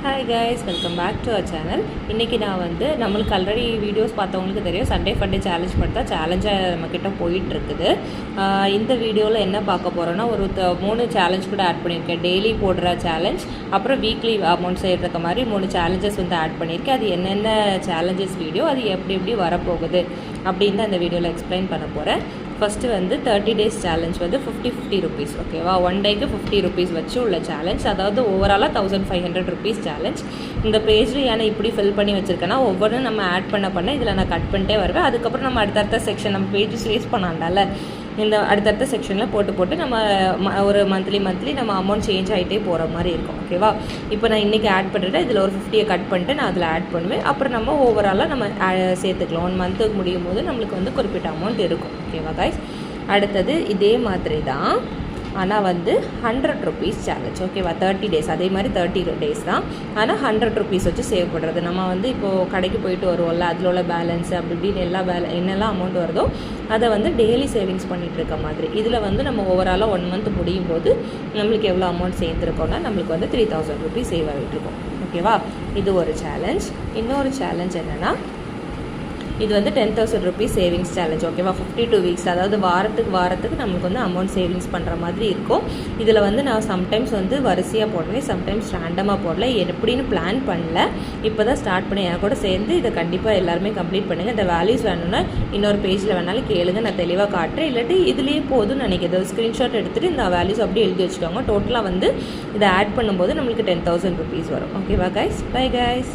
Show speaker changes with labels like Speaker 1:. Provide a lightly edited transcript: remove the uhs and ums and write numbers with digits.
Speaker 1: Hi guys, welcome back to our channel. இன்றைக்கி நான் வந்து நம்மளுக்கு ஆல்ரெடி வீடியோஸ் பார்த்தவங்களுக்கு தெரியும், சண்டே ஃபண்டே சேலஞ்ச் மட்டும் தான் சேலஞ்சாக நம்மக்கிட்ட போயிட்டுருக்குது. இந்த வீடியோவில் என்ன பார்க்க போகிறோன்னா, ஒரு 3 சேலஞ்ச் கூட ஆட் பண்ணியிருக்கேன். டெய்லி போடுற சேலஞ்ச், அப்புறம் வீக்லி அமௌண்ட் செய்கிறதுக்கு மாதிரி 3 சேலஞ்சஸ் வந்து ஆட் பண்ணியிருக்கேன். அது என்னென்ன சேலஞ்சஸ் வீடியோ, அது எப்படி எப்படி வரப்போகுது அப்படின்னு தான் இந்த வீடியோவில் எக்ஸ்பிளைன் பண்ண போகிறேன். ஃபஸ்ட்டு வந்து 30 days சேலஞ்ச் வந்து 50 rupees, ஓகேவா? 1 டேக்கு 50 rupees வச்சு உள்ள சேலஞ்ச், அதாவது ஓவராலாக 1500 rupees சேலஞ்ச். இந்த பேஜில் ஏன்னா இப்படி ஃபில் பண்ணி வச்சுருக்கேன்னா, ஒவ்வொன்றும் நம்ம ஆட் பண்ண இதில் நான் கட் பண்ணிட்டே வருவேன். அதுக்கப்புறம் நம்ம அடுத்தடுத்த செக்ஷன், நம்ம பேஜஸ் ரேஸ் பண்ணாண்டால இந்த அடுத்தடுத்த செக்ஷனில் போட்டு நம்ம ஒரு மந்த்லி நம்ம அமௌண்ட் சேஞ்ச் ஆகிட்டே போகிற மாதிரி இருக்கும், ஓகேவா? இப்போ நான் இன்றைக்கி ஆட் பண்ணிட்டேன், இதில் ஒரு 50 கட் பண்ணிட்டு நான் அதில் ஆட் பண்ணுவேன். அப்புறம் நம்ம ஓவராலாக நம்ம சேர்த்துக்கலாம். 1 மந்த்துக்கு முடியும் போது நம்மளுக்கு வந்து குறிப்பிட்ட அமௌண்ட் இருக்கும், ஓகேவா கைஸ்? அடுத்தது இதே மாதிரி தான், ஆனால் வந்து 100 rupees சேலஞ்ச், ஓகேவா? 30 days, அதே மாதிரி 30 days தான். ஆனால் 100 rupees வச்சு சேவ் பண்ணுறது. நம்ம வந்து இப்போது கடைக்கு போயிட்டு வருவோம்ல, அதில் உள்ள பேலன்ஸ் அப்படி இப்படின்னு என்னெல்லாம் அமௌண்ட் வருதோ அதை வந்து டெய்லி சேவிங்ஸ் பண்ணிகிட்டு இருக்க மாதிரி. இதில் வந்து நம்ம ஓவராலாக 1 month முடியும் போது நம்மளுக்கு எவ்வளோ அமௌண்ட் சேர்த்துருக்கோன்னா, நம்மளுக்கு வந்து 3000 rupees சேவ் ஆகிட்டு இருக்கும், ஓகேவா? இது ஒரு சேலஞ்ச். இன்னொரு சேலஞ்ச் என்னென்னா, இது வந்து 10,000 rupees சேவிங்ஸ் சேலஞ்ச், ஓகேவா? 52 weeks, அதாவது வாரத்துக்கு நம்மளுக்கு வந்து அமௌண்ட் சேவிங்ஸ் பண்ணுற மாதிரி இருக்கும். இதில் வந்து நான் சம்டைம்ஸ் வந்து வரிசையாக போடுவேன், சம்டைம்ஸ் ரேண்டமாக போடல. எப்படின்னு பிளான் பண்ணல, இப்போ தான் ஸ்டார்ட் பண்ணி என் கூட சேர்ந்து இதை கண்டிப்பாக எல்லாருமே கம்ப்ளீட் பண்ணுங்கள். இந்த வேல்யூஸ் வேணும்னா இன்னொரு பேஜில் வேணாலும் கேளுங்க, நான் தெளிவாக காட்டுறேன். இல்லாட்டி இதுலேயே போதும்னு நினைக்கிறேன். ஸ்க்ரீன்ஷாட் எடுத்துகிட்டு இந்த வேல்யூஸ் அப்படியே எழுதி வச்சுக்கோங்க. டோட்டலாக வந்து இதை ஆட் பண்ணும்போது நம்மளுக்கு 10,000 rupees வரும், ஓகேவா கைஸ்? Bye guys.